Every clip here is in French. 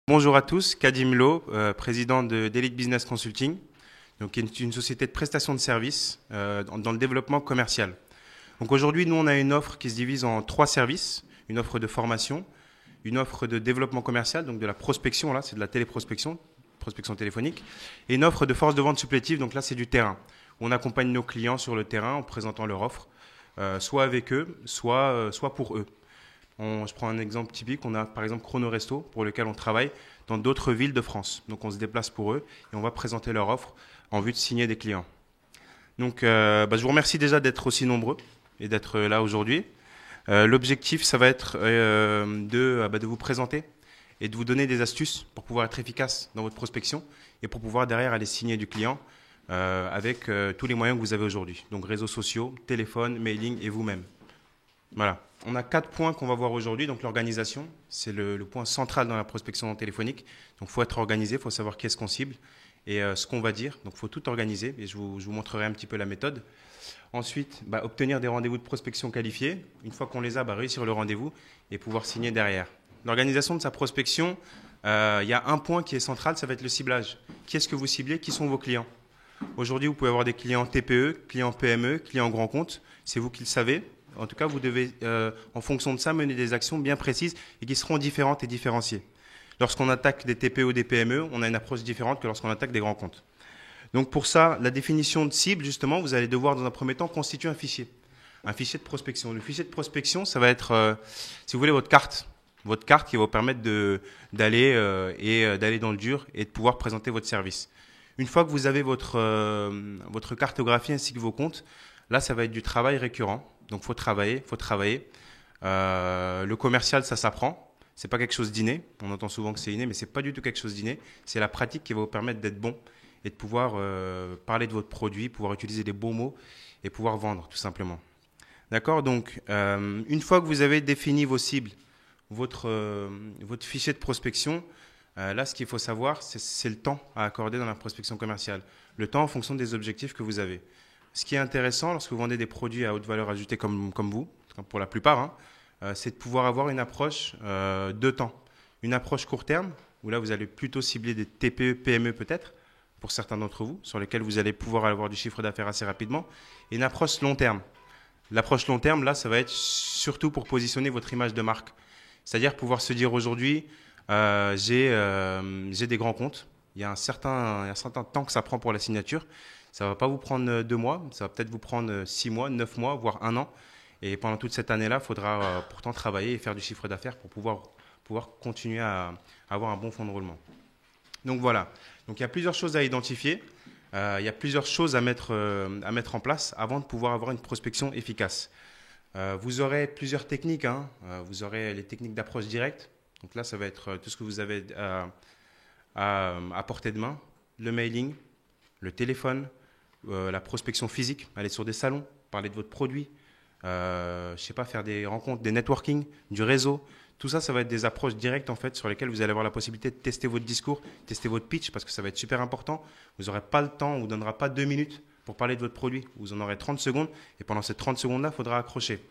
Bonjour à tous, Kadim Lo, président d'Elite Business Consulting, donc qui est une société de prestation de services dans le développement commercial. Donc aujourd'hui, nous, on a une offre qui se divise en 3 services, une offre de formation, une offre de développement commercial, donc de la prospection, là, c'est de la téléprospection, prospection téléphonique, et une offre de force de vente supplétive, donc là, c'est du terrain. On accompagne nos clients sur le terrain en présentant leur offre, soit avec eux, soit pour eux. Je prends un exemple typique, on a par exemple Chrono Resto pour lequel on travaille dans d'autres villes de France. Donc on se déplace pour eux et on va présenter leur offre en vue de signer des clients. Donc je vous remercie déjà d'être aussi nombreux et d'être là aujourd'hui. L'objectif, ça va être de vous présenter et de vous donner des astuces pour pouvoir être efficace dans votre prospection et pour pouvoir derrière aller signer du client avec tous les moyens que vous avez aujourd'hui. Donc réseaux sociaux, téléphone, mailing et vous-même. Voilà. On a 4 points qu'on va voir aujourd'hui. Donc l'organisation, c'est le point central dans la prospection téléphonique. Donc il faut être organisé, il faut savoir qui est-ce qu'on cible et ce qu'on va dire. Donc il faut tout organiser et je vous montrerai un petit peu la méthode. Ensuite, obtenir des rendez-vous de prospection qualifiés. Une fois qu'on les a, réussir le rendez-vous et pouvoir signer derrière. L'organisation de sa prospection, il y a un point qui est central, ça va être le ciblage. Qui est-ce que vous ciblez? Qui sont vos clients? Aujourd'hui, vous pouvez avoir des clients TPE, clients PME, clients grands comptes. C'est vous qui le savez. En tout cas, vous devez, en fonction de ça, mener des actions bien précises et qui seront différentes et différenciées. Lorsqu'on attaque des TPE ou des PME, on a une approche différente que lorsqu'on attaque des grands comptes. Donc pour ça, la définition de cible, justement, vous allez devoir dans un premier temps constituer un fichier de prospection. Le fichier de prospection, ça va être, si vous voulez, votre carte qui va vous permettre d'aller dans le dur et de pouvoir présenter votre service. Une fois que vous avez votre cartographie ainsi que vos comptes, là, ça va être du travail récurrent. Donc, faut travailler. Le commercial, ça s'apprend. C'est pas quelque chose d'inné. On entend souvent que c'est inné, mais c'est pas du tout quelque chose d'inné. C'est la pratique qui va vous permettre d'être bon et de pouvoir parler de votre produit, pouvoir utiliser les bons mots et pouvoir vendre, tout simplement. D'accord? Donc, une fois que vous avez défini vos cibles, votre fichier de prospection, là, ce qu'il faut savoir, c'est le temps à accorder dans la prospection commerciale. Le temps en fonction des objectifs que vous avez. Ce qui est intéressant lorsque vous vendez des produits à haute valeur ajoutée comme vous, pour la plupart, c'est de pouvoir avoir une approche de temps. Une approche court terme, où là vous allez plutôt cibler des TPE, PME peut-être, pour certains d'entre vous, sur lesquels vous allez pouvoir avoir du chiffre d'affaires assez rapidement. Et une approche long terme. L'approche long terme, là, ça va être surtout pour positionner votre image de marque. C'est-à-dire pouvoir se dire aujourd'hui, j'ai des grands comptes, il y a un certain temps que ça prend pour la signature. Ça ne va pas vous prendre 2 mois, ça va peut-être vous prendre 6 mois, 9 mois, voire 1 an. Et pendant toute cette année-là, il faudra pourtant travailler et faire du chiffre d'affaires pour pouvoir continuer à avoir un bon fonds de roulement. Donc voilà, donc il y a plusieurs choses à identifier, il y a plusieurs choses à mettre en place avant de pouvoir avoir une prospection efficace. Vous aurez plusieurs techniques, vous aurez les techniques d'approche directe. Donc là, ça va être tout ce que vous avez à portée de main, le mailing, le téléphone, la prospection physique, aller sur des salons, parler de votre produit, faire des rencontres, des networking, du réseau. Tout ça, ça va être des approches directes en fait sur lesquelles vous allez avoir la possibilité de tester votre discours, tester votre pitch parce que ça va être super important. Vous n'aurez pas le temps, on vous donnera pas 2 minutes pour parler de votre produit. Vous en aurez 30 secondes et pendant ces 30 secondes-là, il faudra accrocher.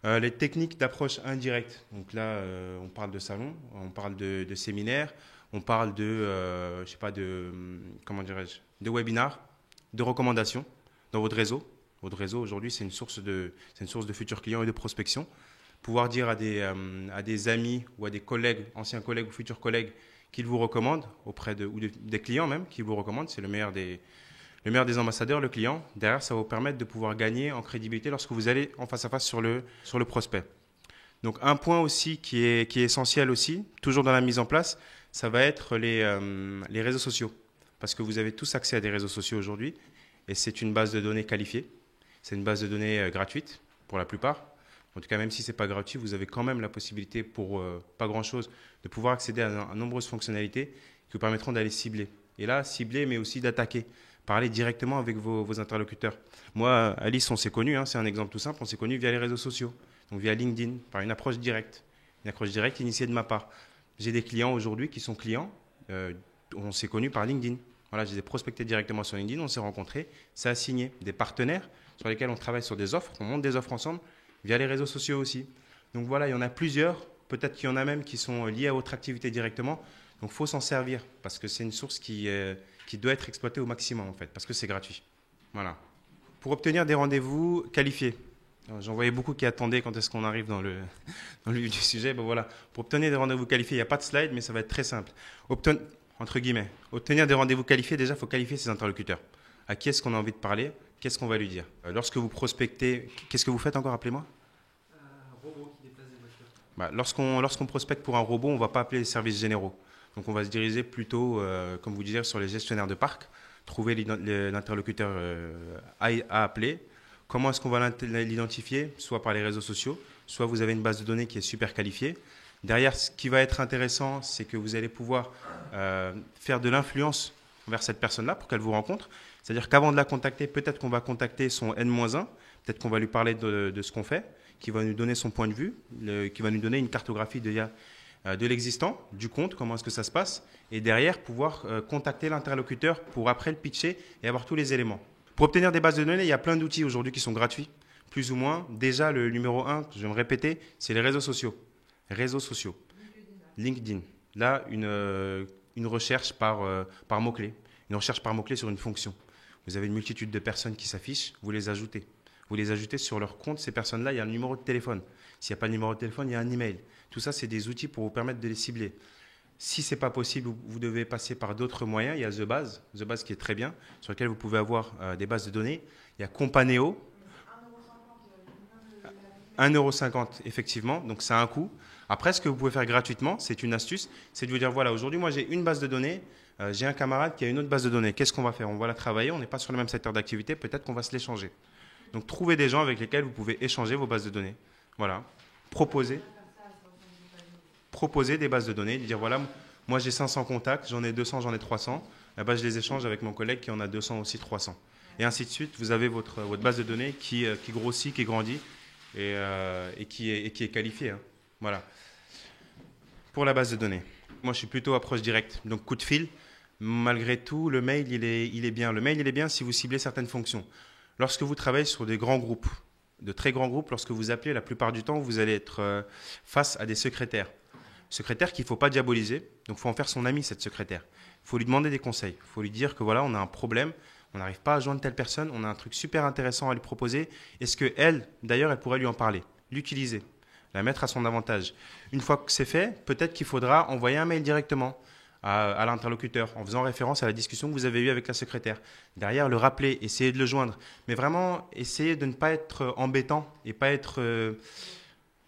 Les techniques d'approche indirecte. Donc là, on parle de salons, on parle de séminaires, on parle de webinars, de recommandations dans votre réseau. Votre réseau aujourd'hui, c'est une source de futurs clients et de prospection. Pouvoir dire à des amis ou à des collègues, anciens collègues ou futurs collègues qu'ils vous recommandent ou des clients même qu'ils vous recommandent, c'est le meilleur des ambassadeurs, le client. Derrière, ça va vous permettre de pouvoir gagner en crédibilité lorsque vous allez en face à face sur le prospect. Donc un point aussi qui est essentiel aussi, toujours dans la mise en place, ça va être les réseaux sociaux. Parce que vous avez tous accès à des réseaux sociaux aujourd'hui et c'est une base de données qualifiée. C'est une base de données gratuite pour la plupart. En tout cas, même si ce n'est pas gratuit, vous avez quand même la possibilité pour pas grand-chose de pouvoir accéder à nombreuses fonctionnalités qui vous permettront d'aller cibler. Et là, cibler mais aussi d'attaquer. Parler directement avec vos interlocuteurs. Moi, Alice, on s'est connus, c'est un exemple tout simple, on s'est connus via les réseaux sociaux, donc via LinkedIn, par une approche directe initiée de ma part. J'ai des clients aujourd'hui qui sont clients, on s'est connus par LinkedIn. Voilà, je les ai prospectés directement sur LinkedIn, on s'est rencontrés, ça a signé des partenaires sur lesquels on travaille sur des offres, on monte des offres ensemble via les réseaux sociaux aussi. Donc voilà, il y en a plusieurs, peut-être qu'il y en a même qui sont liés à votre activité directement. Donc, il faut s'en servir parce que c'est une source qui doit être exploitée au maximum, en fait, parce que c'est gratuit. Voilà. Pour obtenir des rendez-vous qualifiés, j'en voyais beaucoup qui attendaient quand est-ce qu'on arrive dans le vif du sujet. Ben voilà. Pour obtenir des rendez-vous qualifiés, il n'y a pas de slide, mais ça va être très simple. Entre guillemets, obtenir des rendez-vous qualifiés, déjà, il faut qualifier ses interlocuteurs. À qui est-ce qu'on a envie de parler? Qu'est-ce qu'on va lui dire? Lorsque vous prospectez, qu'est-ce que vous faites encore, appelez-moi? Robot qui déplace des voitures. Bah, lorsqu'on prospecte pour un robot, on ne va pas appeler les services généraux. Donc on va se diriger plutôt, comme vous disiez, sur les gestionnaires de parc, trouver l'interlocuteur à appeler. Comment est-ce qu'on va l'identifier? Soit par les réseaux sociaux, soit vous avez une base de données qui est super qualifiée. Derrière, ce qui va être intéressant, c'est que vous allez pouvoir faire de l'influence vers cette personne-là pour qu'elle vous rencontre. C'est-à-dire qu'avant de la contacter, peut-être qu'on va contacter son N-1, peut-être qu'on va lui parler de ce qu'on fait, qui va nous donner son point de vue, qui va nous donner une cartographie de l'existant, du compte, comment est-ce que ça se passe, et derrière pouvoir contacter l'interlocuteur pour après le pitcher et avoir tous les éléments. Pour obtenir des bases de données, il y a plein d'outils aujourd'hui qui sont gratuits, plus ou moins. Déjà, le numéro 1, je vais me répéter, c'est les réseaux sociaux. Réseaux sociaux. LinkedIn. Là, une recherche par mots-clés. Une recherche par mots-clés sur une fonction. Vous avez une multitude de personnes qui s'affichent, vous les ajoutez. Vous les ajoutez sur leur compte, ces personnes-là, il y a un numéro de téléphone. S'il n'y a pas de numéro de téléphone, il y a un email. Tout ça, c'est des outils pour vous permettre de les cibler. Si ce n'est pas possible, vous devez passer par d'autres moyens. Il y a The Base qui est très bien, sur lequel vous pouvez avoir des bases de données. Il y a Companeo. 1,50 €, effectivement, donc ça a un coût. Après, ce que vous pouvez faire gratuitement, c'est une astuce, c'est de vous dire, voilà, aujourd'hui, moi, j'ai une base de données, j'ai un camarade qui a une autre base de données. Qu'est-ce qu'on va faire? On va la travailler, on n'est pas sur le même secteur d'activité, peut-être qu'on va se l'échanger. Donc, trouvez des gens avec lesquels vous pouvez échanger vos bases de données. Voilà. Proposer des bases de données, dire, voilà, moi, j'ai 500 contacts, j'en ai 200, j'en ai 300. Eh ben, je les échange avec mon collègue qui en a 200 aussi, 300. Et ainsi de suite, vous avez votre base de données qui grossit, qui grandit et qui est qualifiée. Hein. Voilà. Pour la base de données, moi je suis plutôt approche directe, donc coup de fil. Malgré tout, le mail il est bien. Le mail il est bien si vous ciblez certaines fonctions. Lorsque vous travaillez sur des grands groupes, de très grands groupes, lorsque vous appelez, la plupart du temps, vous allez être face à des secrétaires. Secrétaire qu'il ne faut pas diaboliser, donc il faut en faire son ami, cette secrétaire. Il faut lui demander des conseils. Il faut lui dire que voilà, on a un problème, on n'arrive pas à joindre telle personne, on a un truc super intéressant à lui proposer. Est-ce qu'elle, d'ailleurs, elle pourrait lui en parler, l'utiliser, la mettre à son avantage. Une fois que c'est fait, peut-être qu'il faudra envoyer un mail directement à l'interlocuteur en faisant référence à la discussion que vous avez eue avec la secrétaire. Derrière, le rappeler, essayer de le joindre. Mais vraiment, essayer de ne pas être embêtant et pas être,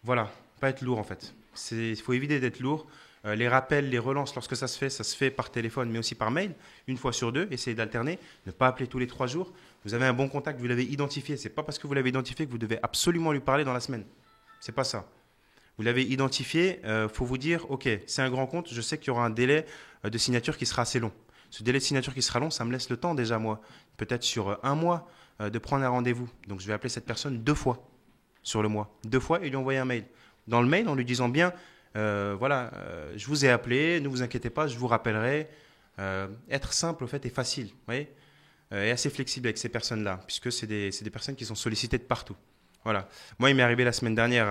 pas être lourd en fait. Il faut éviter d'être lourd. Les rappels, les relances, lorsque ça se fait par téléphone, mais aussi par mail, une fois sur deux. Essayez d'alterner, ne pas appeler tous les 3 jours. Vous avez un bon contact, vous l'avez identifié. Ce n'est pas parce que vous l'avez identifié que vous devez absolument lui parler dans la semaine. Ce n'est pas ça. Vous l'avez identifié, faut vous dire, ok, c'est un grand compte, je sais qu'il y aura un délai de signature qui sera assez long. Ce délai de signature qui sera long, ça me laisse le temps déjà, moi, peut-être sur un mois, de prendre un rendez-vous. Donc je vais appeler cette personne 2 fois sur le mois. 2 fois et lui envoyer un mail. Dans le mail, en lui disant bien, je vous ai appelé, ne vous inquiétez pas, je vous rappellerai. Être simple, au fait, est facile, vous voyez, et assez flexible avec ces personnes-là, puisque c'est des personnes qui sont sollicitées de partout. Voilà. Moi, il m'est arrivé la semaine dernière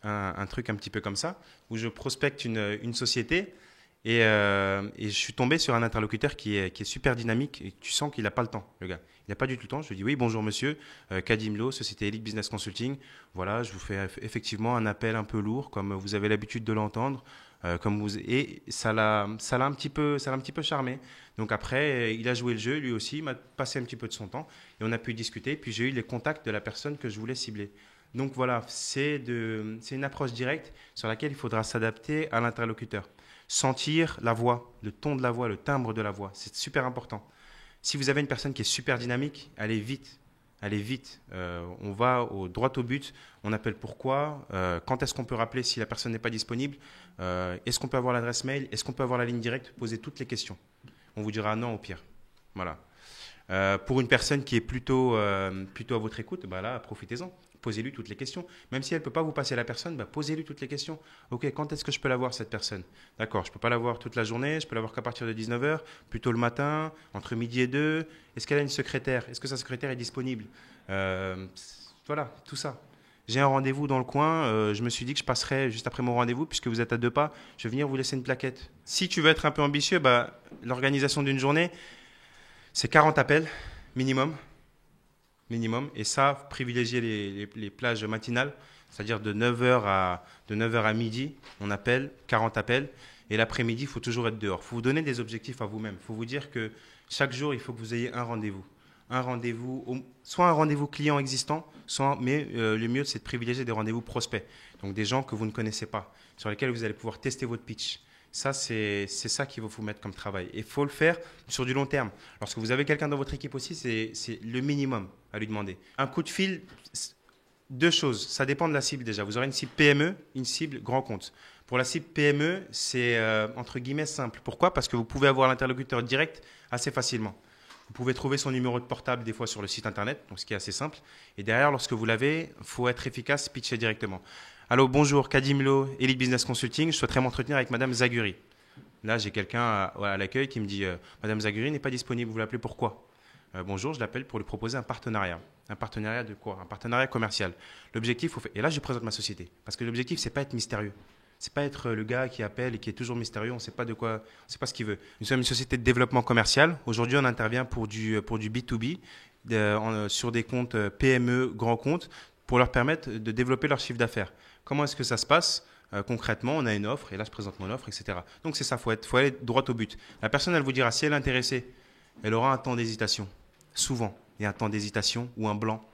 un truc un petit peu comme ça, où je prospecte une société et je suis tombé sur un interlocuteur qui est super dynamique et tu sens qu'il n'a pas le temps, le gars. Il n'a pas du tout le temps. Je lui dis oui, bonjour monsieur, Kadim Lo, Société Elite Business Consulting. Voilà, je vous fais effectivement un appel un peu lourd, comme vous avez l'habitude de l'entendre. Et ça l'a un petit peu charmé. Donc après, il a joué le jeu, lui aussi, il m'a passé un petit peu de son temps et on a pu discuter. Puis j'ai eu les contacts de la personne que je voulais cibler. Donc voilà, c'est une approche directe sur laquelle il faudra s'adapter à l'interlocuteur. Sentir la voix, le ton de la voix, le timbre de la voix, c'est super important. Si vous avez une personne qui est super dynamique, allez vite. Allez vite. On va droit au but. On appelle pourquoi. Quand est-ce qu'on peut rappeler si la personne n'est pas disponible. Est-ce qu'on peut avoir l'adresse mail? Est-ce qu'on peut avoir la ligne directe? Posez toutes les questions. On vous dira non au pire. Voilà. Pour une personne qui est plutôt à votre écoute, bah là, profitez-en. Posez-lui toutes les questions. Même si elle ne peut pas vous passer la personne, bah posez-lui toutes les questions. Ok, quand est-ce que je peux la voir, cette personne? D'accord, je ne peux pas la voir toute la journée, je peux la voir qu'à partir de 19 h, plutôt le matin, entre midi et 2. Est-ce qu'elle a une secrétaire? Est-ce que sa secrétaire est disponible? Voilà, tout ça. J'ai un rendez-vous dans le coin, je me suis dit que je passerai juste après mon rendez-vous, puisque vous êtes à 2 pas, je vais venir vous laisser une plaquette. Si tu veux être un peu ambitieux, l'organisation d'une journée, c'est 40 appels minimum. Minimum. Et ça, privilégier les plages matinales, c'est-à-dire de 9h à midi, on appelle 40 appels. Et l'après-midi, il faut toujours être dehors. Il faut vous donner des objectifs à vous-même. Il faut vous dire que chaque jour, il faut que vous ayez un rendez-vous. Un rendez-vous, soit un rendez-vous client existant, mais le mieux, c'est de privilégier des rendez-vous prospects. Donc des gens que vous ne connaissez pas, sur lesquels vous allez pouvoir tester votre pitch. Ça, c'est ça qu'il faut vous mettre comme travail. Et il faut le faire sur du long terme. Lorsque vous avez quelqu'un dans votre équipe aussi, c'est le minimum à lui demander. Un coup de fil, deux choses. Ça dépend de la cible déjà. Vous aurez une cible PME, une cible grand compte. Pour la cible PME, c'est entre guillemets simple. Pourquoi? Parce que vous pouvez avoir l'interlocuteur direct assez facilement. Vous pouvez trouver son numéro de portable des fois sur le site internet, donc ce qui est assez simple. Et derrière, lorsque vous l'avez, il faut être efficace, pitcher directement. Allô, bonjour, Kadimlo, Elite Business Consulting. Je souhaiterais m'entretenir avec Madame Zaguri. Là, j'ai quelqu'un à l'accueil qui me dit Madame Zaguri n'est pas disponible, vous l'appelez pourquoi? Bonjour, je l'appelle pour lui proposer un partenariat. Un partenariat de quoi? Un partenariat commercial. L'objectif, et là, je présente ma société. Parce que l'objectif, c'est pas être mystérieux. C'est pas être le gars qui appelle et qui est toujours mystérieux, on ne sait pas de quoi, on sait pas ce qu'il veut. Nous sommes une société de développement commercial. Aujourd'hui, on intervient pour du B2B, sur des comptes PME, grands comptes, pour leur permettre de développer leur chiffre d'affaires. Comment est-ce que ça se passe? Concrètement, on a une offre, et là, je présente mon offre, etc. Donc, c'est ça, faut aller droit au but. La personne, elle vous dira, si elle est intéressée, elle aura un temps d'hésitation. Souvent, il y a un temps d'hésitation ou un blanc.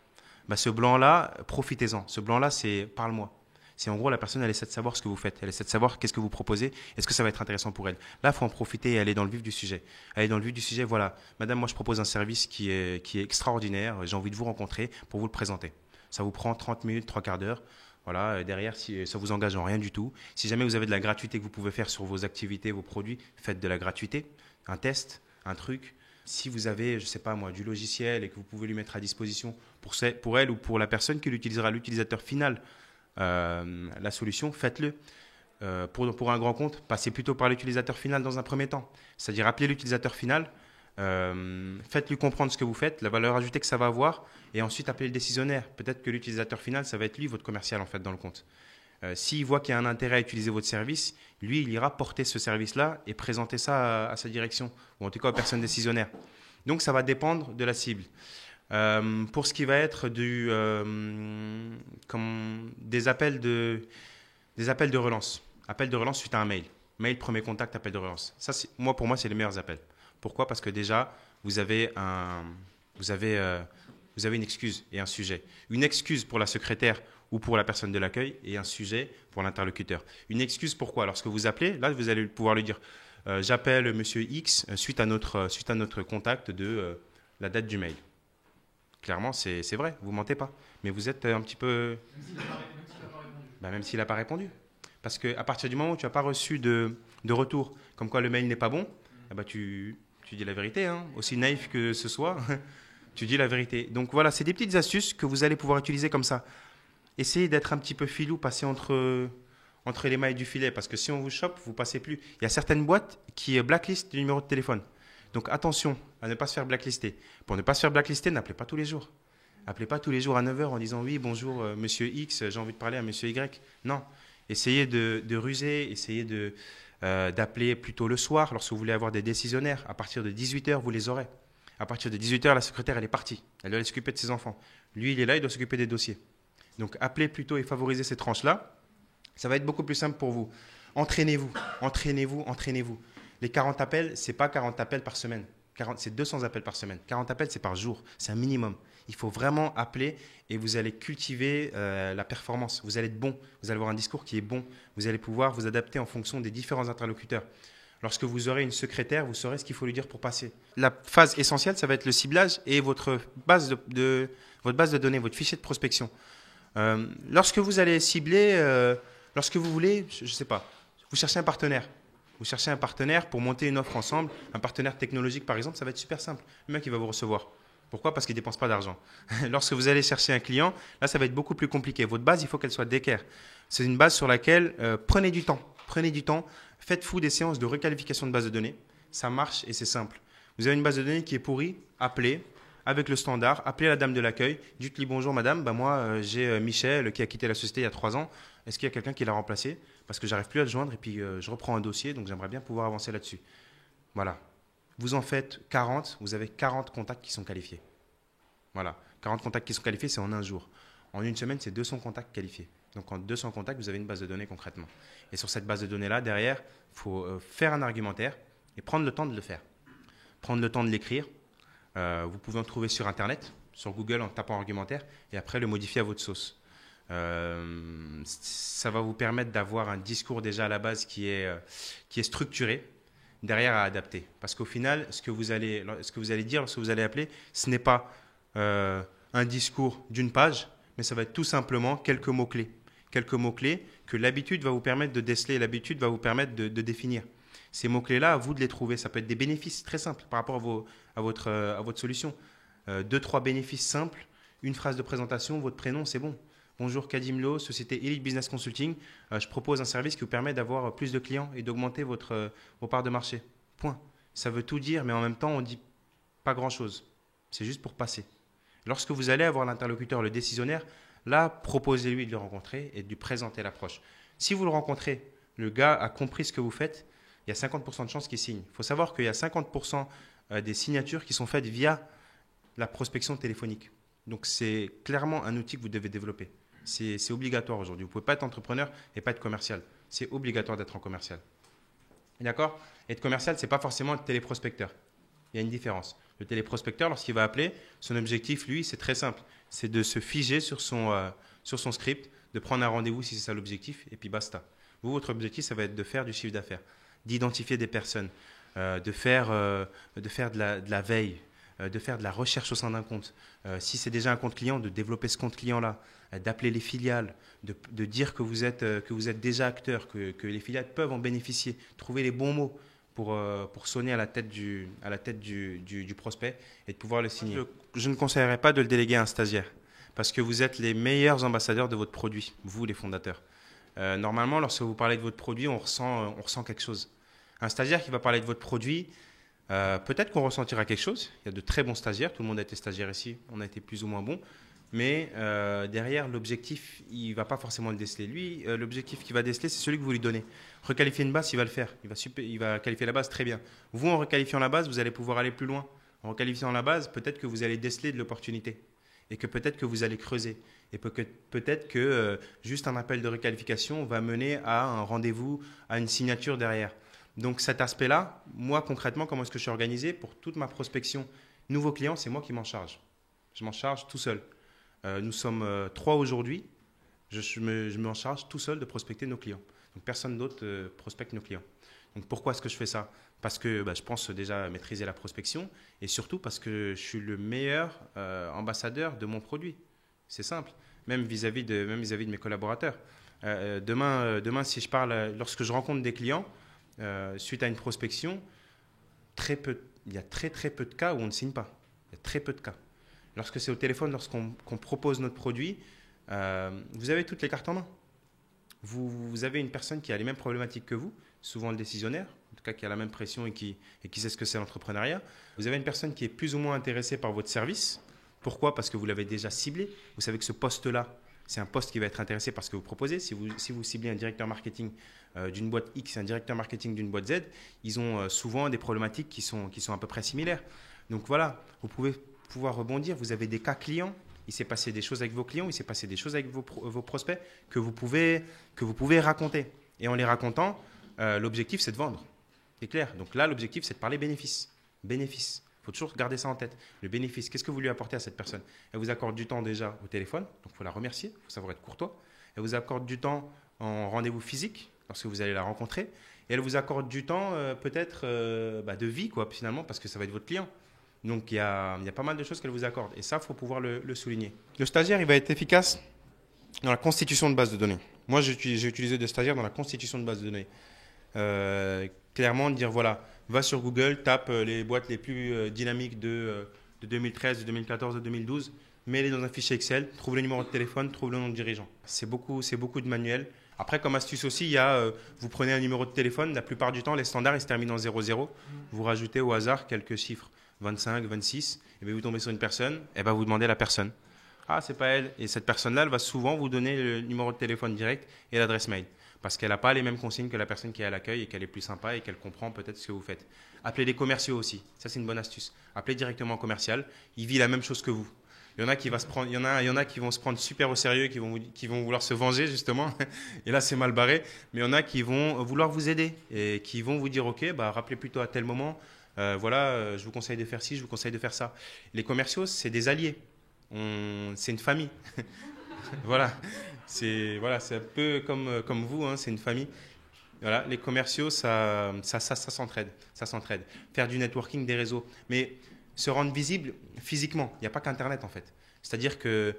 Ce blanc-là, profitez-en. Ce blanc-là, c'est parle-moi. C'est en gros, la personne, elle essaie de savoir ce que vous faites. Elle essaie de savoir qu'est-ce que vous proposez. Est-ce que ça va être intéressant pour elle? Là, il faut en profiter et aller dans le vif du sujet. Aller dans le vif du sujet, voilà. Madame, moi, je propose un service qui est extraordinaire. J'ai envie de vous rencontrer pour vous le présenter. Ça vous prend 30 minutes, 3/4 d'heure. Voilà, derrière, si ça vous engage en rien du tout. Si jamais vous avez de la gratuité que vous pouvez faire sur vos activités, vos produits, faites de la gratuité. Un test, un truc. Si vous avez, je ne sais pas moi, du logiciel et que vous pouvez lui mettre à disposition pour elle ou pour la personne qui l'utilisera, l'utilisateur final, la solution, faites-le. Pour un grand compte, passez plutôt par l'utilisateur final dans un premier temps. C'est-à-dire appelez l'utilisateur final, faites-lui comprendre ce que vous faites, la valeur ajoutée que ça va avoir, et ensuite appelez le décisionnaire. Peut-être que l'utilisateur final, ça va être lui, votre commercial en fait dans le compte. S'il voit qu'il y a un intérêt à utiliser votre service, lui, il ira porter ce service-là et présenter ça à sa direction, ou en tout cas aux personnes décisionnaires. Donc ça va dépendre de la cible. Pour ce qui va être des appels de relance. Appel de relance suite à un mail. Mail, premier contact, appel de relance. Ça, pour moi, c'est les meilleurs appels. Pourquoi? Parce que déjà, vous avez une excuse et un sujet. Une excuse pour la secrétaire ou pour la personne de l'accueil et un sujet pour l'interlocuteur. Une excuse pourquoi? Lorsque vous appelez, là, vous allez pouvoir lui dire j'appelle monsieur X suite à notre contact de la date du mail. Clairement, c'est vrai, vous ne mentez pas. Mais vous êtes un petit peu… Même s'il n'a pas répondu. Parce qu'à partir du moment où tu n'as pas reçu de retour, comme quoi le mail n'est pas bon, tu dis la vérité, hein. Aussi naïf que ce soit, tu dis la vérité. Donc voilà, c'est des petites astuces que vous allez pouvoir utiliser comme ça. Essayez d'être un petit peu filou, passer entre les mailles du filet. Parce que si on vous chope, vous ne passez plus. Il y a certaines boîtes qui blacklistent le numéro de téléphone. Donc attention à ne pas se faire blacklister. Pour ne pas se faire blacklister, n'appelez pas tous les jours. Appelez pas tous les jours à 9h en disant oui, bonjour monsieur X, j'ai envie de parler à monsieur Y. Non, essayez de ruser, essayez d'appeler plutôt le soir lorsque vous voulez avoir des décisionnaires. À partir de 18h, vous les aurez. À partir de 18h, la secrétaire, elle est partie. Elle doit s'occuper de ses enfants. Lui, il est là, il doit s'occuper des dossiers. Donc appelez plutôt et favorisez ces tranches-là. Ça va être beaucoup plus simple pour vous. Entraînez-vous, entraînez-vous, entraînez-vous. Les 40 appels, ce n'est pas 40 appels par semaine. C'est 200 appels par semaine. 40 appels, c'est par jour. C'est un minimum. Il faut vraiment appeler et vous allez cultiver la performance. Vous allez être bon. Vous allez avoir un discours qui est bon. Vous allez pouvoir vous adapter en fonction des différents interlocuteurs. Lorsque vous aurez une secrétaire, vous saurez ce qu'il faut lui dire pour passer. La phase essentielle, ça va être le ciblage et votre base de données, votre fichier de prospection. Lorsque vous allez cibler, lorsque vous voulez, je ne sais pas, vous cherchez un partenaire. Vous cherchez un partenaire pour monter une offre ensemble, un partenaire technologique par exemple, ça va être super simple. Le mec, il va vous recevoir. Pourquoi? Parce qu'il ne dépense pas d'argent. Lorsque vous allez chercher un client, là, ça va être beaucoup plus compliqué. Votre base, il faut qu'elle soit d'équerre. C'est une base sur laquelle prenez du temps. Prenez du temps. Faites-vous des séances de requalification de base de données. Ça marche et c'est simple. Vous avez une base de données qui est pourrie, appelez avec le standard, appelez la dame de l'accueil, dites-lui bonjour madame, moi j'ai Michel qui a quitté la société il y a 3 ans, est-ce qu'il y a quelqu'un qui l'a remplacé? Parce que j'arrive plus à le joindre et puis je reprends un dossier, donc j'aimerais bien pouvoir avancer là-dessus. Voilà. Vous en faites 40, vous avez 40 contacts qui sont qualifiés. Voilà. 40 contacts qui sont qualifiés, c'est en un jour. En une semaine, c'est 200 contacts qualifiés. Donc en 200 contacts, vous avez une base de données concrètement. Et sur cette base de données-là, derrière, il faut faire un argumentaire et prendre le temps de le faire. Prendre le temps de l'écrire. Vous pouvez en trouver sur Internet, sur Google en tapant argumentaire et après le modifier à votre sauce. Ça va vous permettre d'avoir un discours déjà à la base qui est structuré, derrière à adapter. Parce qu'au final, ce que vous allez dire lorsque vous allez appeler, ce n'est pas un discours d'une page, mais ça va être tout simplement quelques mots-clés. Quelques mots-clés que l'habitude va vous permettre de déceler, l'habitude va vous permettre de définir. Ces mots-clés-là, à vous de les trouver. Ça peut être des bénéfices très simples par rapport à votre solution. 2-3 bénéfices simples, une phrase de présentation, votre prénom, c'est bon. Bonjour Kadim Lo, société Elite Business Consulting. Je propose un service qui vous permet d'avoir plus de clients et d'augmenter vos parts de marché. Point. Ça veut tout dire, mais en même temps, on ne dit pas grand-chose. C'est juste pour passer. Lorsque vous allez avoir l'interlocuteur, le décisionnaire, là, proposez-lui de le rencontrer et de lui présenter l'approche. Si vous le rencontrez, le gars a compris ce que vous faites, il y a 50% de chances qu'il signe. Il faut savoir qu'il y a 50% des signatures qui sont faites via la prospection téléphonique. Donc, c'est clairement un outil que vous devez développer. C'est obligatoire aujourd'hui. Vous ne pouvez pas être entrepreneur et pas être commercial. C'est obligatoire d'être en commercial. D'accord? Être commercial, ce n'est pas forcément être téléprospecteur. Il y a une différence. Le téléprospecteur, lorsqu'il va appeler, son objectif, lui, c'est très simple. C'est de se figer sur son script, de prendre un rendez-vous si c'est ça l'objectif, et puis basta. Vous, votre objectif, ça va être de faire du chiffre d'affaires, d'identifier des personnes, de faire de la veille, de faire de la recherche au sein d'un compte. Si c'est déjà un compte client, de développer ce compte client-là, d'appeler les filiales, de dire que vous êtes déjà acteur, que les filiales peuvent en bénéficier, trouver les bons mots pour sonner à la tête du prospect et de pouvoir le signer. Je ne conseillerais pas de le déléguer à un stagiaire parce que vous êtes les meilleurs ambassadeurs de votre produit, vous les fondateurs. Normalement, lorsque vous parlez de votre produit, on ressent quelque chose. Un stagiaire qui va parler de votre produit, peut-être qu'on ressentira quelque chose. Il y a de très bons stagiaires, tout le monde a été stagiaire ici, on a été plus ou moins bon. Mais derrière, l'objectif, il ne va pas forcément le déceler. Lui, l'objectif qu'il va déceler, c'est celui que vous lui donnez. Requalifier une base, il va le faire. Il va qualifier la base très bien. Vous, en requalifiant la base, vous allez pouvoir aller plus loin. En requalifiant la base, peut-être que vous allez déceler de l'opportunité. Et que peut-être que vous allez creuser. Et peut-être que juste un appel de requalification va mener à un rendez-vous, à une signature derrière. Donc cet aspect-là, moi concrètement, comment est-ce que je suis organisé? Pour toute ma prospection nouveaux clients, c'est moi qui m'en charge. Je m'en charge tout seul. Nous sommes 3 aujourd'hui. Je m'en charge tout seul de prospecter nos clients. Donc personne d'autre prospecte nos clients. Donc pourquoi est-ce que je fais ça? Parce que je pense déjà maîtriser la prospection et surtout parce que je suis le meilleur ambassadeur de mon produit. C'est simple, même vis-à-vis de mes collaborateurs. Demain, si je parle, lorsque je rencontre des clients, suite à une prospection, il y a très peu de cas où on ne signe pas. Il y a très peu de cas. Lorsque c'est au téléphone, lorsqu'on propose notre produit, vous avez toutes les cartes en main. Vous avez une personne qui a les mêmes problématiques que vous, souvent le décisionnaire, en tout cas qui a la même pression et qui sait ce que c'est l'entrepreneuriat. Vous avez une personne qui est plus ou moins intéressée par votre service. Pourquoi? Parce que vous l'avez déjà ciblé. Vous savez que ce poste-là, c'est un poste qui va être intéressé par ce que vous proposez. Si vous ciblez un directeur marketing d'une boîte X et un directeur marketing d'une boîte Z, ils ont souvent des problématiques qui sont à peu près similaires. Donc voilà, vous pouvez pouvoir rebondir. Vous avez des cas clients. Il s'est passé des choses avec vos clients, il s'est passé des choses avec vos prospects que vous pouvez raconter. Et en les racontant, l'objectif, c'est de vendre. C'est clair. Donc là, l'objectif, c'est de parler bénéfice. Bénéfice. Il faut toujours garder ça en tête. Le bénéfice, qu'est-ce que vous lui apportez à cette personne? Elle vous accorde du temps déjà au téléphone, donc il faut la remercier, il faut savoir être courtois. Elle vous accorde du temps en rendez-vous physique, lorsque vous allez la rencontrer. Et elle vous accorde du temps peut-être de vie, quoi, finalement, parce que ça va être votre client. Donc, il y a pas mal de choses qu'elle vous accorde. Et ça, il faut pouvoir le souligner. Le stagiaire, il va être efficace dans la constitution de base de données. Moi, j'ai utilisé des stagiaires dans la constitution de base de données. Clairement, dire, voilà, va sur Google, tape les boîtes les plus dynamiques de 2013, de 2014, de 2012, mets-les dans un fichier Excel, trouve le numéro de téléphone, trouve le nom de dirigeant. C'est beaucoup de manuels. Après, comme astuce aussi, il y a, vous prenez un numéro de téléphone, la plupart du temps, les standards, ils se terminent en 00. Vous rajoutez au hasard quelques chiffres. 25, 26, et bien vous tombez sur une personne, et ben vous demandez à la personne. Ah, c'est pas elle. Et cette personne-là, elle va souvent vous donner le numéro de téléphone direct et l'adresse mail. Parce qu'elle n'a pas les mêmes consignes que la personne qui est à l'accueil et qu'elle est plus sympa et qu'elle comprend peut-être ce que vous faites. Appelez les commerciaux aussi. Ça, c'est une bonne astuce. Appelez directement un commercial. Il vit la même chose que vous. Il y en a qui vont se prendre super au sérieux, qui vont vouloir se venger justement. Et là, c'est mal barré. Mais il y en a qui vont vouloir vous aider et qui vont vous dire, ok, bah rappelez plutôt à tel moment. Je vous conseille de faire ci, je vous conseille de faire ça. Les commerciaux, c'est des alliés. C'est une famille. Voilà, c'est un peu comme vous, hein, c'est une famille. Voilà, les commerciaux, ça s'entraide, ça s'entraide. Faire du networking, des réseaux, mais se rendre visible physiquement. Il n'y a pas qu'Internet en fait. C'est-à-dire que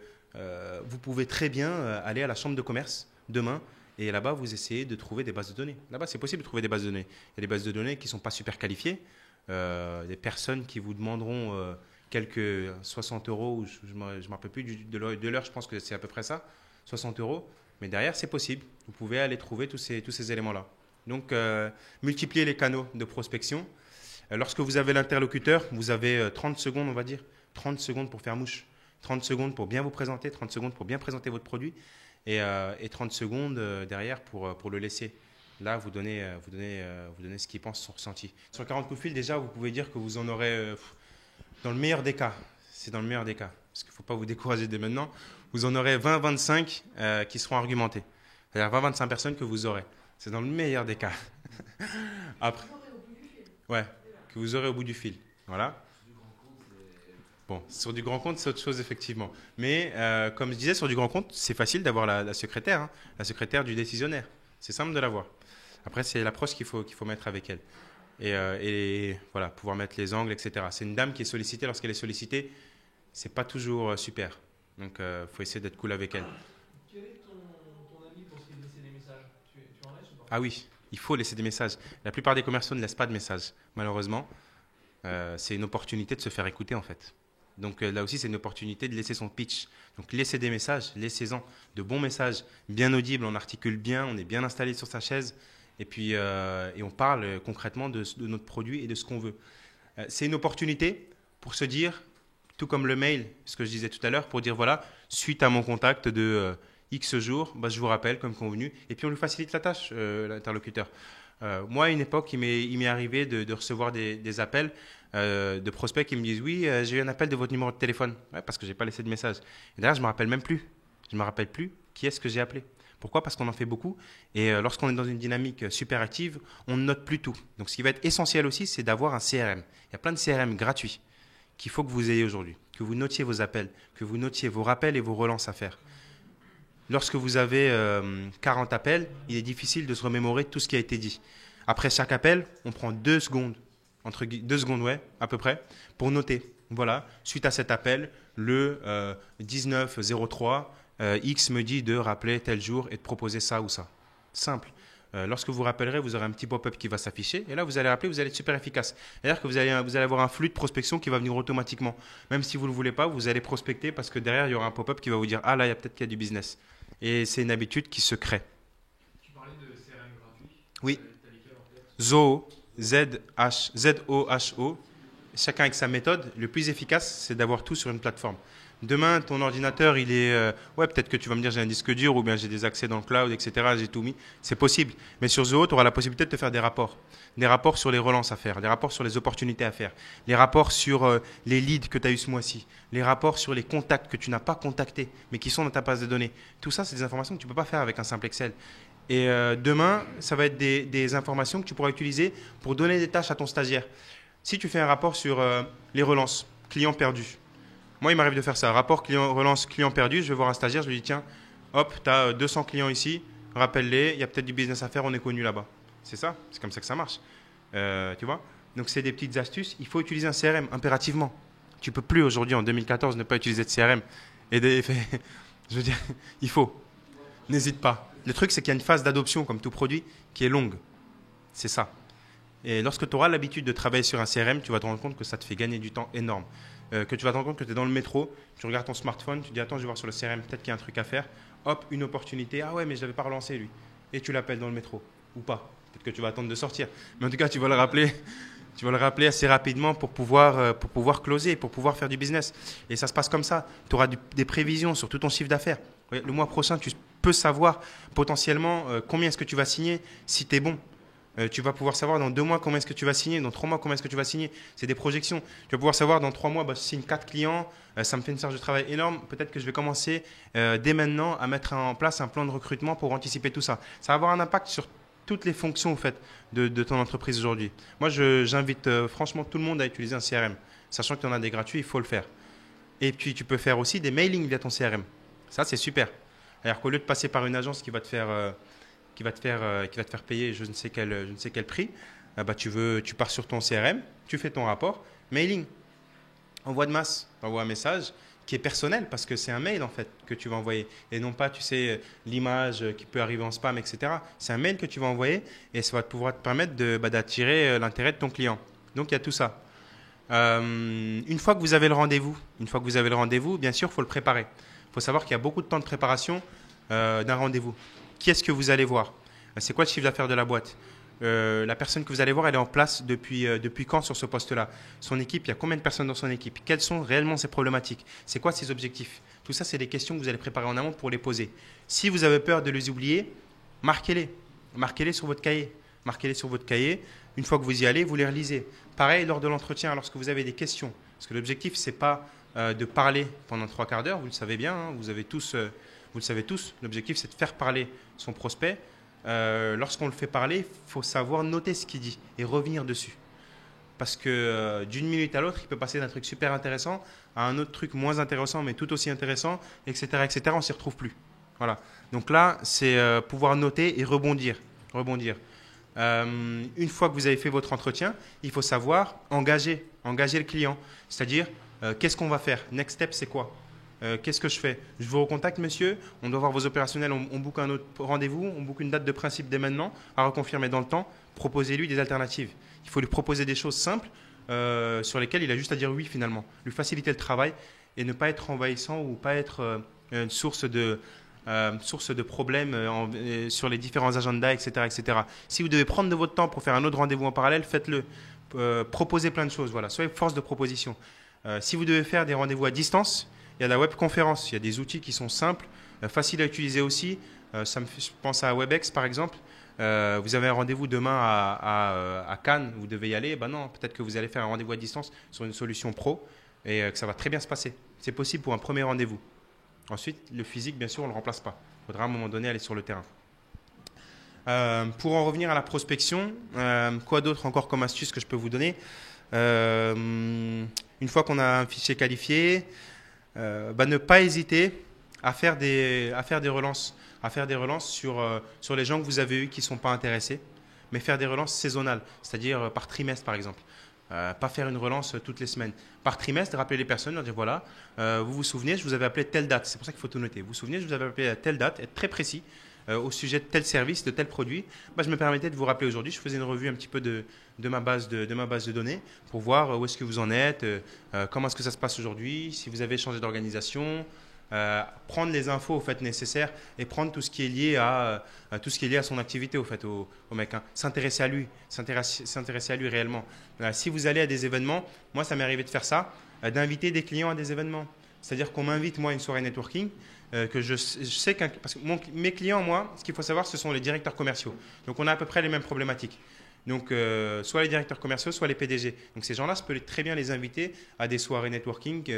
vous pouvez très bien aller à la chambre de commerce demain et là-bas vous essayez de trouver des bases de données. Là-bas, c'est possible de trouver des bases de données. Il y a des bases de données qui ne sont pas super qualifiées, des personnes qui vous demanderont quelques 60 euros, ou je ne me rappelle plus de l'heure, je pense que c'est à peu près ça, 60 euros. Mais derrière, c'est possible. Vous pouvez aller trouver tous ces éléments-là. Donc, multipliez les canaux de prospection. Lorsque vous avez l'interlocuteur, vous avez 30 secondes, on va dire. 30 secondes pour faire mouche. 30 secondes pour bien vous présenter, 30 secondes pour bien présenter votre produit et 30 secondes derrière pour le laisser. Là, vous donnez ce qu'il pense, son ressenti. Sur 40 coups de fil, déjà, vous pouvez dire que vous en aurez... dans le meilleur des cas, c'est dans le meilleur des cas, parce qu'il ne faut pas vous décourager dès maintenant, vous en aurez 20-25 qui seront argumentés. C'est-à-dire 20-25 personnes que vous aurez. C'est dans le meilleur des cas. Après, ouais, que vous aurez au bout du fil. Voilà. Bon, sur du grand compte, c'est autre chose, effectivement. Mais comme je disais, sur du grand compte, c'est facile d'avoir la secrétaire, hein, la secrétaire du décisionnaire. C'est simple de l'avoir. Après, c'est l'approche qu'il faut mettre avec elle. Et voilà, pouvoir mettre les angles, etc. C'est une dame qui est sollicitée. Lorsqu'elle est sollicitée, c'est pas toujours super. Donc, faut essayer d'être cool avec elle. Quel est ton avis pour ce qui est de laisser des messages? Tu en laisses ou pas? Ah oui, il faut laisser des messages. La plupart des commerciaux ne laissent pas de messages, malheureusement. C'est une opportunité de se faire écouter, en fait. Donc, là aussi, c'est une opportunité de laisser son pitch. Donc, laissez des messages, laissez-en de bons messages, bien audibles, on articule bien, on est bien installé sur sa chaise. Et puis, on parle concrètement de notre produit et de ce qu'on veut. C'est une opportunité pour se dire, tout comme le mail, ce que je disais tout à l'heure, pour dire voilà, suite à mon contact de X jours, bah, je vous rappelle comme convenu. Et puis on lui facilite la tâche, l'interlocuteur. Moi, à une époque, il m'est arrivé de recevoir des appels de prospects qui me disent oui, j'ai eu un appel de votre numéro de téléphone. Ouais, parce que je n'ai pas laissé de message. Et d'ailleurs, je ne me rappelle même plus. Je ne me rappelle plus qui est-ce que j'ai appelé. Pourquoi? Parce qu'on en fait beaucoup. Et lorsqu'on est dans une dynamique super active, on ne note plus tout. Donc, ce qui va être essentiel aussi, c'est d'avoir un CRM. Il y a plein de CRM gratuits qu'il faut que vous ayez aujourd'hui. Que vous notiez vos appels, que vous notiez vos rappels et vos relances à faire. Lorsque vous avez 40 appels, il est difficile de se remémorer tout ce qui a été dit. Après chaque appel, on prend 2 secondes, 2 secondes, ouais, à peu près, pour noter. Voilà, suite à cet appel, le 19-03, X me dit de rappeler tel jour et de proposer ça ou ça. Simple. Lorsque vous rappellerez, vous aurez un petit pop-up qui va s'afficher. Et là, vous allez rappeler, vous allez être super efficace. C'est-à-dire que vous allez avoir un flux de prospection qui va venir automatiquement. Même si vous ne le voulez pas, vous allez prospecter parce que derrière, il y aura un pop-up qui va vous dire « Ah là, il y a peut-être qu'il y a du business ». Et c'est une habitude qui se crée. Tu parlais de CRM gratuit. Oui. T'as lesquels en tête? Zoho, Z-O-H-O. Chacun avec sa méthode. Le plus efficace, c'est d'avoir tout sur une plateforme. Demain, ton ordinateur, il est... ouais, peut-être que tu vas me dire j'ai un disque dur ou bien j'ai des accès dans le cloud, etc. J'ai tout mis. C'est possible. Mais sur Zoho, tu auras la possibilité de te faire des rapports. Des rapports sur les relances à faire, des rapports sur les opportunités à faire, les rapports sur les leads que tu as eu ce mois-ci, les rapports sur les contacts que tu n'as pas contactés, mais qui sont dans ta base de données. Tout ça, c'est des informations que tu ne peux pas faire avec un simple Excel. Et demain, ça va être des informations que tu pourras utiliser pour donner des tâches à ton stagiaire. Si tu fais un rapport sur les relances, clients perdus, moi, il m'arrive de faire ça. Rapport relance client perdu, je vais voir un stagiaire, je lui dis tiens, hop, tu as 200 clients ici, rappelle-les, il y a peut-être du business à faire, on est connu là-bas. C'est ça, c'est comme ça que ça marche. Tu vois? Donc, c'est des petites astuces. Il faut utiliser un CRM impérativement. Tu ne peux plus aujourd'hui, en 2014, ne pas utiliser de CRM. Je veux dire, il faut. N'hésite pas. Le truc, c'est qu'il y a une phase d'adoption, comme tout produit, qui est longue. C'est ça. Et lorsque tu auras l'habitude de travailler sur un CRM, tu vas te rendre compte que ça te fait gagner du temps énorme. Que tu vas te rendre compte que tu es dans le métro, tu regardes ton smartphone, tu dis attends, je vais voir sur le CRM, peut-être qu'il y a un truc à faire. Hop, une opportunité. Ah ouais, mais je ne l'avais pas relancé lui. Et tu l'appelles dans le métro. Ou pas. Peut-être que tu vas attendre de sortir. Mais en tout cas, tu vas le rappeler. Tu vas le rappeler assez rapidement pour pouvoir closer, pour pouvoir faire du business. Et ça se passe comme ça. Tu auras des prévisions sur tout ton chiffre d'affaires. Le mois prochain, tu peux savoir potentiellement combien est-ce que tu vas signer si tu es bon. Tu vas pouvoir savoir dans 2 mois combien est-ce que tu vas signer, dans 3 mois combien est-ce que tu vas signer. C'est des projections. Tu vas pouvoir savoir dans 3 mois, je signe 4 clients, ça me fait une charge de travail énorme. Peut-être que je vais commencer dès maintenant à mettre en place un plan de recrutement pour anticiper tout ça. Ça va avoir un impact sur toutes les fonctions au fait, de ton entreprise aujourd'hui. Moi, j'invite franchement tout le monde à utiliser un CRM. Sachant qu'il y en a des gratuits, il faut le faire. Et puis, tu peux faire aussi des mailings via ton CRM. Ça, c'est super. Alors qu'au lieu de passer par une agence qui va te faire payer je ne sais quel prix, tu pars sur ton CRM, tu fais ton rapport, mailing, envoi de masse, envoie un message qui est personnel parce que c'est un mail en fait que tu vas envoyer et non pas l'image qui peut arriver en spam, etc. C'est un mail que tu vas envoyer et ça va pouvoir te permettre d'attirer l'intérêt de ton client. Donc il y a tout ça. Une fois que vous avez le rendez-vous, bien sûr, il faut le préparer. Il faut savoir qu'il y a beaucoup de temps de préparation d'un rendez-vous. Qui est-ce que vous allez voir? C'est quoi le chiffre d'affaires de la boîte? La personne que vous allez voir, elle est en place depuis quand sur ce poste-là? Son équipe, il y a combien de personnes dans son équipe? Quelles sont réellement ses problématiques? C'est quoi ses objectifs? Tout ça, c'est des questions que vous allez préparer en amont pour les poser. Si vous avez peur de les oublier, marquez-les. Marquez-les sur votre cahier. Marquez-les sur votre cahier. Une fois que vous y allez, vous les relisez. Pareil lors de l'entretien, lorsque vous avez des questions. Parce que l'objectif, ce n'est pas de parler pendant 3 quarts d'heure. Vous le savez bien, hein, vous le savez tous. L'objectif, c'est de faire parler son prospect. Lorsqu'on le fait parler, il faut savoir noter ce qu'il dit et revenir dessus. Parce que d'une minute à l'autre, il peut passer d'un truc super intéressant à un autre truc moins intéressant, mais tout aussi intéressant, etc. etc. On ne s'y retrouve plus. Voilà. Donc là, c'est pouvoir noter et rebondir. Une fois que vous avez fait votre entretien, il faut savoir engager le client. C'est-à-dire, qu'est-ce qu'on va faire? Next step, c'est quoi? Qu'est-ce que je fais? Je vous recontacte, monsieur. On doit voir vos opérationnels. On book un autre rendez-vous. On book une date de principe dès maintenant à reconfirmer dans le temps. Proposez-lui des alternatives. Il faut lui proposer des choses simples sur lesquelles il a juste à dire oui finalement. Lui faciliter le travail et ne pas être envahissant ou pas être une source de problèmes sur les différents agendas, etc., etc. Si vous devez prendre de votre temps pour faire un autre rendez-vous en parallèle, faites-le. Proposez plein de choses. Voilà. Soyez force de proposition. Si vous devez faire des rendez-vous à distance, il y a la webconférence, il y a des outils qui sont simples, faciles à utiliser aussi. Je pense à WebEx par exemple. Vous avez un rendez-vous demain à Cannes, vous devez y aller. Ben non, peut-être que vous allez faire un rendez-vous à distance sur une solution pro et que ça va très bien se passer. C'est possible pour un premier rendez-vous. Ensuite, le physique, bien sûr, on ne le remplace pas. Il faudra à un moment donné aller sur le terrain. Pour en revenir à la prospection, quoi d'autre encore comme astuce que je peux vous donner? Une fois qu'on a un fichier qualifié, ne pas hésiter à faire des relances, sur les gens que vous avez eus qui ne sont pas intéressés, mais faire des relances saisonnales, c'est-à-dire par trimestre par exemple. Pas faire une relance toutes les semaines. Par trimestre, rappeler les personnes, leur dire voilà, vous vous souvenez, je vous avais appelé telle date. C'est pour ça qu'il faut tout noter. Vous vous souvenez, je vous avais appelé à telle date, être très précis au sujet de tel service, de tel produit. Je me permettais de vous rappeler aujourd'hui. Je faisais une revue un petit peu de ma base de données pour voir où est-ce que vous en êtes, comment est-ce que ça se passe aujourd'hui, si vous avez changé d'organisation. Prendre les infos au fait nécessaires et prendre tout ce qui est lié à son activité au fait au mec, hein. S'intéresser à lui réellement. Si vous allez à des événements, moi ça m'est arrivé de faire ça, d'inviter des clients à des événements. C'est-à-dire qu'on m'invite moi à une soirée networking que je sais parce que mes clients, moi, ce qu'il faut savoir, ce sont les directeurs commerciaux. Donc on a à peu près les mêmes problématiques. Donc, soit les directeurs commerciaux, soit les PDG. Donc, ces gens-là, je peux très bien les inviter à des soirées networking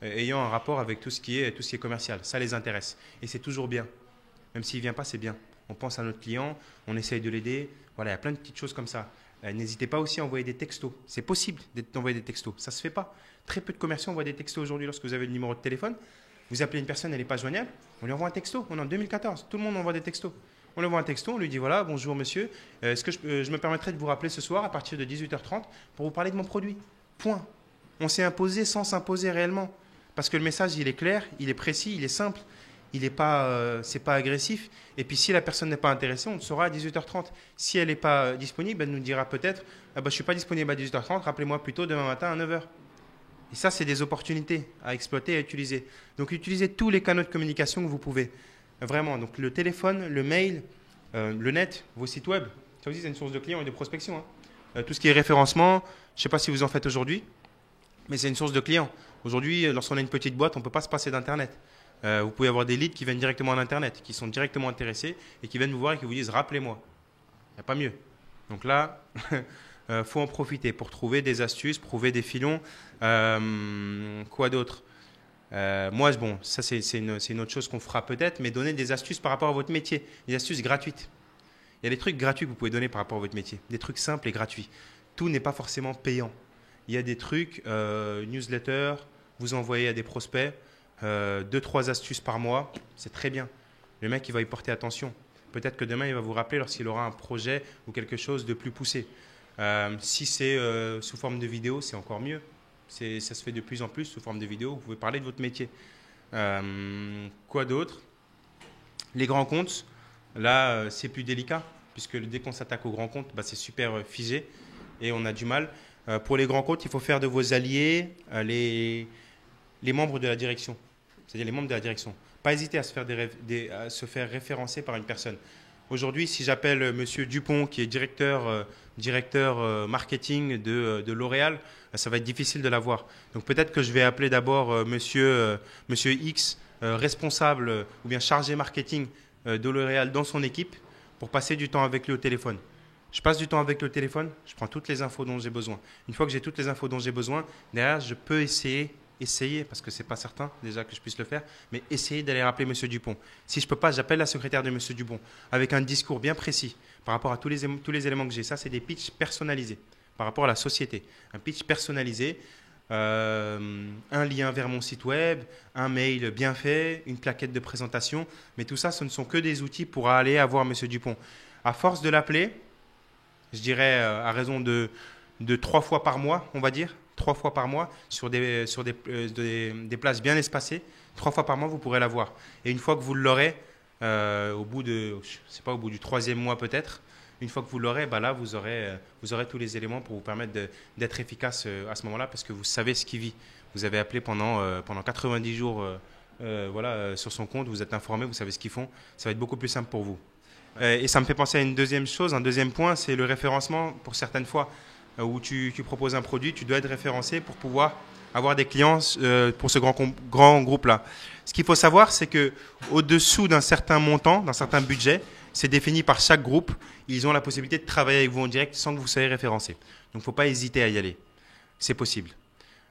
ayant un rapport avec tout ce qui est commercial. Ça les intéresse. Et c'est toujours bien. Même s'il ne vient pas, c'est bien. On pense à notre client, on essaye de l'aider. Voilà, il y a plein de petites choses comme ça. N'hésitez pas aussi à envoyer des textos. C'est possible d'envoyer des textos. Ça ne se fait pas. Très peu de commerciaux envoient des textos aujourd'hui lorsque vous avez le numéro de téléphone. Vous appelez une personne, elle n'est pas joignable. On lui envoie un texto. On est en 2014. Tout le monde envoie des textos. On lui envoie un texto, on lui dit voilà, bonjour monsieur, est-ce que je me permettrai de vous rappeler ce soir à partir de 18h30 pour vous parler de mon produit? Point. On s'est imposé sans s'imposer réellement. Parce que le message, il est clair, il est précis, il est simple, il n'est pas, c'est pas agressif. Et puis si la personne n'est pas intéressée, on le saura à 18h30. Si elle n'est pas disponible, elle nous dira peut-être je ne suis pas disponible à 18h30, rappelez-moi plutôt demain matin à 9h. Et ça, c'est des opportunités à exploiter et à utiliser. Donc utilisez tous les canaux de communication que vous pouvez. Vraiment, donc le téléphone, le mail, le net, vos sites web, ça aussi c'est une source de clients et de prospection. Tout ce qui est référencement, je ne sais pas si vous en faites aujourd'hui, mais c'est une source de clients. Aujourd'hui, lorsqu'on a une petite boîte, on ne peut pas se passer d'Internet. Vous pouvez avoir des leads qui viennent directement d'Internet, qui sont directement intéressés et qui viennent vous voir et qui vous disent « rappelez-moi ». Il n'y a pas mieux. Donc là, faut en profiter pour trouver des astuces, trouver des filons. Quoi d'autre? Moi, bon, ça c'est une autre chose qu'on fera peut-être, mais donner des astuces par rapport à votre métier, des astuces gratuites. Il y a des trucs gratuits que vous pouvez donner par rapport à votre métier, des trucs simples et gratuits. Tout n'est pas forcément payant. Il y a des trucs, newsletter, vous envoyez à des prospects, 2-3 astuces par mois, c'est très bien. Le mec, il va y porter attention. Peut-être que demain, il va vous rappeler lorsqu'il aura un projet ou quelque chose de plus poussé. Si c'est sous forme de vidéo, c'est encore mieux. Ça se fait de plus en plus sous forme de vidéo. Vous pouvez parler de votre métier. Quoi d'autre? Les grands comptes, là, c'est plus délicat, puisque dès qu'on s'attaque aux grands comptes, c'est super figé et on a du mal. Pour les grands comptes, il faut faire de vos alliés les membres de la direction, c'est-à-dire les membres de la direction. Pas hésiter à se faire référencer par une personne. Aujourd'hui, si j'appelle Monsieur Dupont, qui est directeur marketing de L'Oréal, ça va être difficile de l'avoir. Donc peut-être que je vais appeler d'abord Monsieur X, responsable ou bien chargé marketing de L'Oréal dans son équipe, pour passer du temps avec lui au téléphone. Je passe du temps avec le téléphone, je prends toutes les infos dont j'ai besoin. Une fois que j'ai toutes les infos dont j'ai besoin, derrière, je peux essayer, parce que ce n'est pas certain déjà que je puisse le faire, mais essayer d'aller rappeler M. Dupont. Si je ne peux pas, j'appelle la secrétaire de M. Dupont avec un discours bien précis par rapport à tous les éléments que j'ai. Ça, c'est des pitchs personnalisés par rapport à la société. Un pitch personnalisé, un lien vers mon site web, un mail bien fait, une plaquette de présentation. Mais tout ça, ce ne sont que des outils pour aller avoir M. Dupont. À force de l'appeler, je dirais à raison de 3 fois par mois, on va dire, 3 fois par mois sur des places bien espacées. 3 fois par mois, vous pourrez l'avoir. Et une fois que vous l'aurez, au bout du 3e mois peut-être, une fois que vous l'aurez, là, vous aurez tous les éléments pour vous permettre d'être efficace à ce moment-là, parce que vous savez ce qui vit. Vous avez appelé pendant 90 jours sur son compte, vous êtes informé, vous savez ce qu'ils font. Ça va être beaucoup plus simple pour vous. Et ça me fait penser à une deuxième chose, un deuxième point, c'est le référencement. Pour certaines fois où tu proposes un produit, tu dois être référencé pour pouvoir avoir des clients pour ce grand groupe-là. Ce qu'il faut savoir, c'est qu'au-dessous d'un certain montant, d'un certain budget, c'est défini par chaque groupe. Ils ont la possibilité de travailler avec vous en direct sans que vous soyez référencé. Donc, il ne faut pas hésiter à y aller. C'est possible.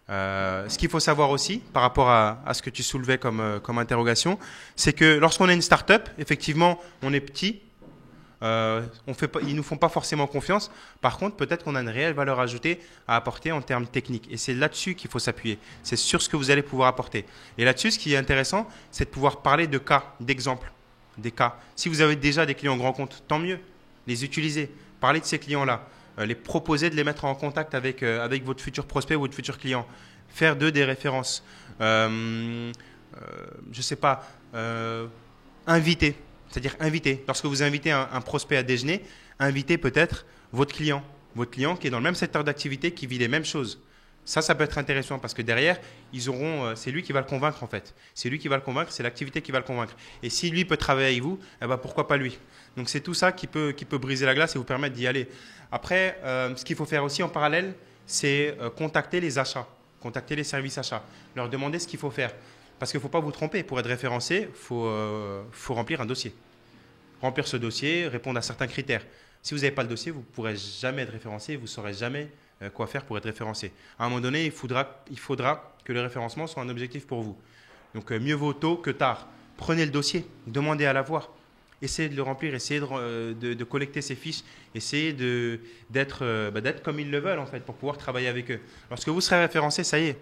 Ce qu'il faut savoir aussi, par rapport à ce que tu soulevais comme interrogation, c'est que lorsqu'on est une start-up, effectivement, on est petit. Ils ne nous font pas forcément confiance. Par contre, peut-être qu'on a une réelle valeur ajoutée à apporter en termes techniques. Et c'est là-dessus qu'il faut s'appuyer. C'est sur ce que vous allez pouvoir apporter. Et là-dessus, ce qui est intéressant, c'est de pouvoir parler de cas, d'exemples, des cas. Si vous avez déjà des clients grands comptes, tant mieux. Les utiliser. Parler de ces clients-là. Les proposer de les mettre en contact avec votre futur prospect ou votre futur client. Faire d'eux des références. Je ne sais pas. Inviter. C'est-à-dire inviter. Lorsque vous invitez un prospect à déjeuner, invitez peut-être votre client qui est dans le même secteur d'activité, qui vit les mêmes choses. Ça peut être intéressant parce que derrière, c'est lui qui va le convaincre en fait. C'est lui qui va le convaincre, c'est l'activité qui va le convaincre. Et si lui peut travailler avec vous, pourquoi pas lui? Donc c'est tout ça qui peut briser la glace et vous permettre d'y aller. Après, ce qu'il faut faire aussi en parallèle, c'est contacter les achats, contacter les services achats, leur demander ce qu'il faut faire. Parce qu'il ne faut pas vous tromper. Pour être référencé, il faut remplir un dossier. Remplir ce dossier, répondre à certains critères. Si vous n'avez pas le dossier, vous ne pourrez jamais être référencé, vous ne saurez jamais quoi faire pour être référencé. À un moment donné, il faudra que le référencement soit un objectif pour vous. Donc mieux vaut tôt que tard. Prenez le dossier, demandez à l'avoir. Essayez de le remplir, essayez de collecter ces fiches, essayez d'être comme ils le veulent en fait, pour pouvoir travailler avec eux. Lorsque vous serez référencé, ça y est.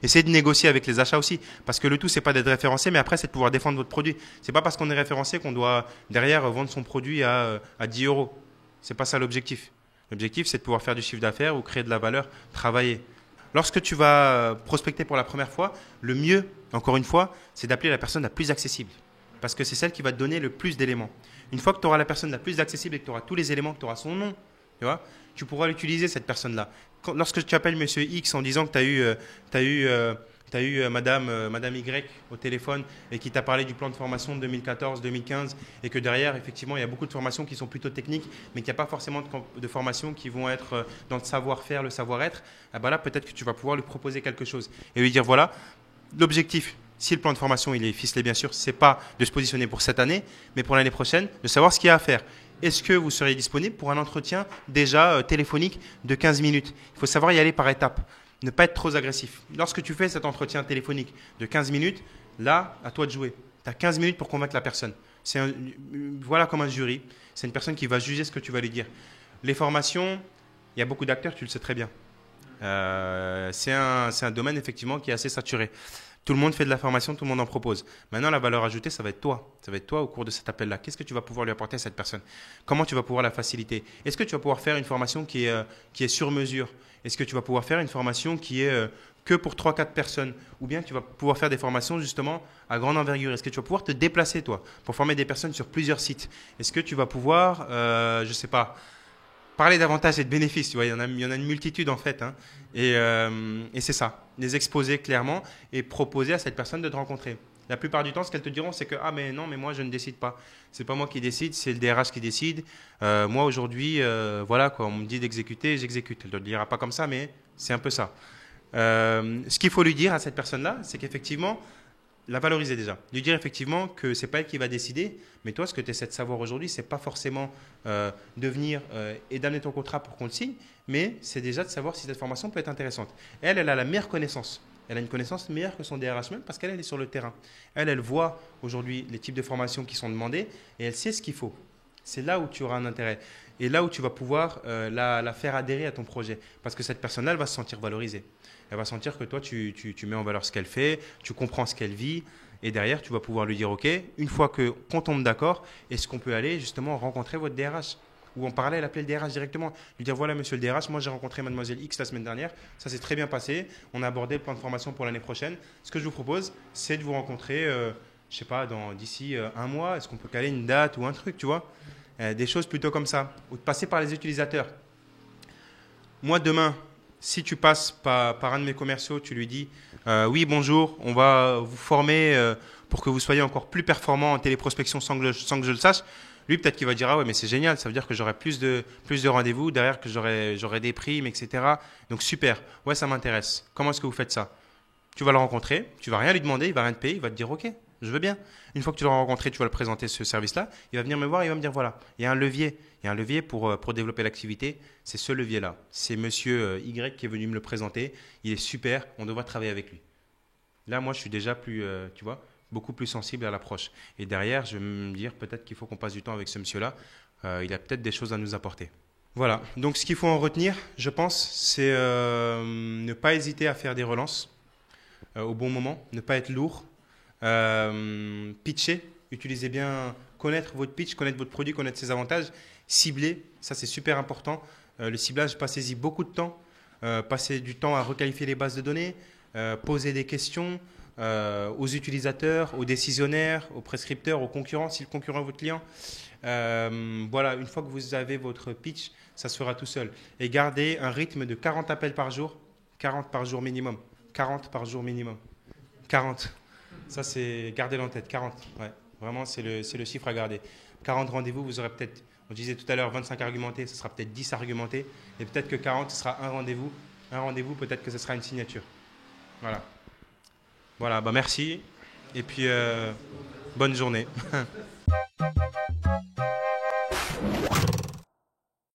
Essayez de négocier avec les achats aussi, parce que le tout, c'est pas d'être référencé, mais après, c'est de pouvoir défendre votre produit. C'est pas parce qu'on est référencé qu'on doit derrière vendre son produit à 10 euros. C'est pas ça l'objectif. L'objectif, c'est de pouvoir faire du chiffre d'affaires ou créer de la valeur, travailler. Lorsque tu vas prospecter pour la première fois, le mieux, encore une fois, c'est d'appeler la personne la plus accessible, parce que c'est celle qui va te donner le plus d'éléments. Une fois que tu auras la personne la plus accessible et que tu auras tous les éléments, que tu auras son nom, tu pourras l'utiliser, cette personne-là. Lorsque tu appelles Monsieur X en disant que tu tu as eu Madame Y au téléphone et qui t'a parlé du plan de formation de 2014-2015 et que derrière, effectivement, il y a beaucoup de formations qui sont plutôt techniques, mais qu'il n'y a pas forcément de formations qui vont être dans le savoir-faire, le savoir-être, ah bah là, peut-être que tu vas pouvoir lui proposer quelque chose et lui dire, voilà, l'objectif, si le plan de formation il est ficelé, bien sûr, c'est pas de se positionner pour cette année, mais pour l'année prochaine, de savoir ce qu'il y a à faire. Est-ce que vous seriez disponible pour un entretien déjà téléphonique de 15 minutes? Il faut savoir y aller par étapes, ne pas être trop agressif. Lorsque tu fais cet entretien téléphonique de 15 minutes, là, à toi de jouer. Tu as 15 minutes pour convaincre la personne. Voilà comme un jury. C'est une personne qui va juger ce que tu vas lui dire. Les formations, il y a beaucoup d'acteurs, tu le sais très bien. C'est un domaine effectivement qui est assez saturé. Tout le monde fait de la formation, tout le monde en propose. Maintenant, la valeur ajoutée, ça va être toi. Ça va être toi au cours de cet appel-là. Qu'est-ce que tu vas pouvoir lui apporter à cette personne? Comment tu vas pouvoir la faciliter? Est-ce que tu vas pouvoir faire une formation qui est sur mesure? Est-ce que tu vas pouvoir faire une formation qui est que pour 3-4 personnes? Ou bien tu vas pouvoir faire des formations justement à grande envergure? Est-ce que tu vas pouvoir te déplacer, toi, pour former des personnes sur plusieurs sites? Est-ce que tu vas pouvoir, je ne sais pas, parler d'avantages et de bénéfices, tu vois, il y en a une multitude en fait, hein. Et c'est ça, les exposer clairement et proposer à cette personne de te rencontrer. La plupart du temps, ce qu'elles te diront, c'est que ah mais non, mais moi je ne décide pas. C'est pas moi qui décide, c'est le DRH qui décide. Moi aujourd'hui, voilà quoi, on me dit d'exécuter, j'exécute. Elle ne le dira pas comme ça, mais c'est un peu ça. Ce qu'il faut lui dire à cette personne-là, c'est qu'effectivement, la valoriser déjà. Lui dire effectivement que c'est pas elle qui va décider, mais toi, ce que tu essaies de savoir aujourd'hui, c'est pas forcément de venir et d'amener ton contrat pour qu'on le signe, mais c'est déjà de savoir si cette formation peut être intéressante. Elle a la meilleure connaissance. Elle a une connaissance meilleure que son DRH même parce qu'elle est sur le terrain. Elle voit aujourd'hui les types de formations qui sont demandées et elle sait ce qu'il faut. C'est là où tu auras un intérêt et là où tu vas pouvoir la faire adhérer à ton projet parce que cette personne-là, elle va se sentir valorisée. Elle va sentir que toi, tu mets en valeur ce qu'elle fait, tu comprends ce qu'elle vit et derrière, tu vas pouvoir lui dire, OK, une fois qu'on tombe d'accord, est-ce qu'on peut aller justement rencontrer votre DRH? Ou en parallèle, appeler le DRH directement. Lui dire, voilà monsieur le DRH, moi j'ai rencontré mademoiselle X la semaine dernière, ça s'est très bien passé, on a abordé le plan de formation pour l'année prochaine. Ce que je vous propose, c'est de vous rencontrer, je ne sais pas, d'ici un mois, est-ce qu'on peut caler une date ou un truc, tu vois? Des choses plutôt comme ça. Ou de passer par les utilisateurs. Moi, demain, si tu passes par un de mes commerciaux, tu lui dis oui, bonjour, on va vous former pour que vous soyez encore plus performant en téléprospection sans que je le sache. Lui, peut-être qu'il va dire ah ouais, mais c'est génial, ça veut dire que j'aurai plus de rendez-vous, derrière que j'aurai des primes, etc. Donc super, ouais, ça m'intéresse. Comment est-ce que vous faites ça? Tu vas le rencontrer, tu vas rien lui demander, il va rien te payer, il va te dire ok, je veux bien. Une fois que tu l'auras rencontré, tu vas le présenter ce service-là, il va venir me voir, il va me dire voilà, il y a un levier pour développer l'activité, c'est ce levier-là. C'est monsieur Y qui est venu me le présenter, il est super, on devra travailler avec lui. Là, moi, je suis déjà plus, tu vois, beaucoup plus sensible à l'approche. Et derrière, je vais me dire peut-être qu'il faut qu'on passe du temps avec ce monsieur-là, il a peut-être des choses à nous apporter. Voilà, donc ce qu'il faut en retenir, je pense, c'est ne pas hésiter à faire des relances au bon moment, ne pas être lourd, pitcher, utilisez bien, connaître votre pitch, connaître votre produit, connaître ses avantages, cibler, ça c'est super important. Le ciblage, passez-y beaucoup de temps, passez du temps à requalifier les bases de données, poser des questions aux utilisateurs, aux décisionnaires, aux prescripteurs, aux concurrents, si le concurrent est votre client. Voilà, une fois que vous avez votre pitch, ça se fera tout seul. Et gardez un rythme de 40 appels par jour, 40 par jour minimum. 40 par jour minimum. 40. Ça, c'est gardez-le en tête. 40. Ouais. Vraiment, c'est le chiffre à garder. 40 rendez-vous, vous aurez peut-être, on disait tout à l'heure, 25 argumentés, ce sera peut-être 10 argumentés. Et peut-être que 40, ce sera un rendez-vous. Un rendez-vous, peut-être que ce sera une signature. Voilà. Voilà, bah merci. Et puis, bonne journée.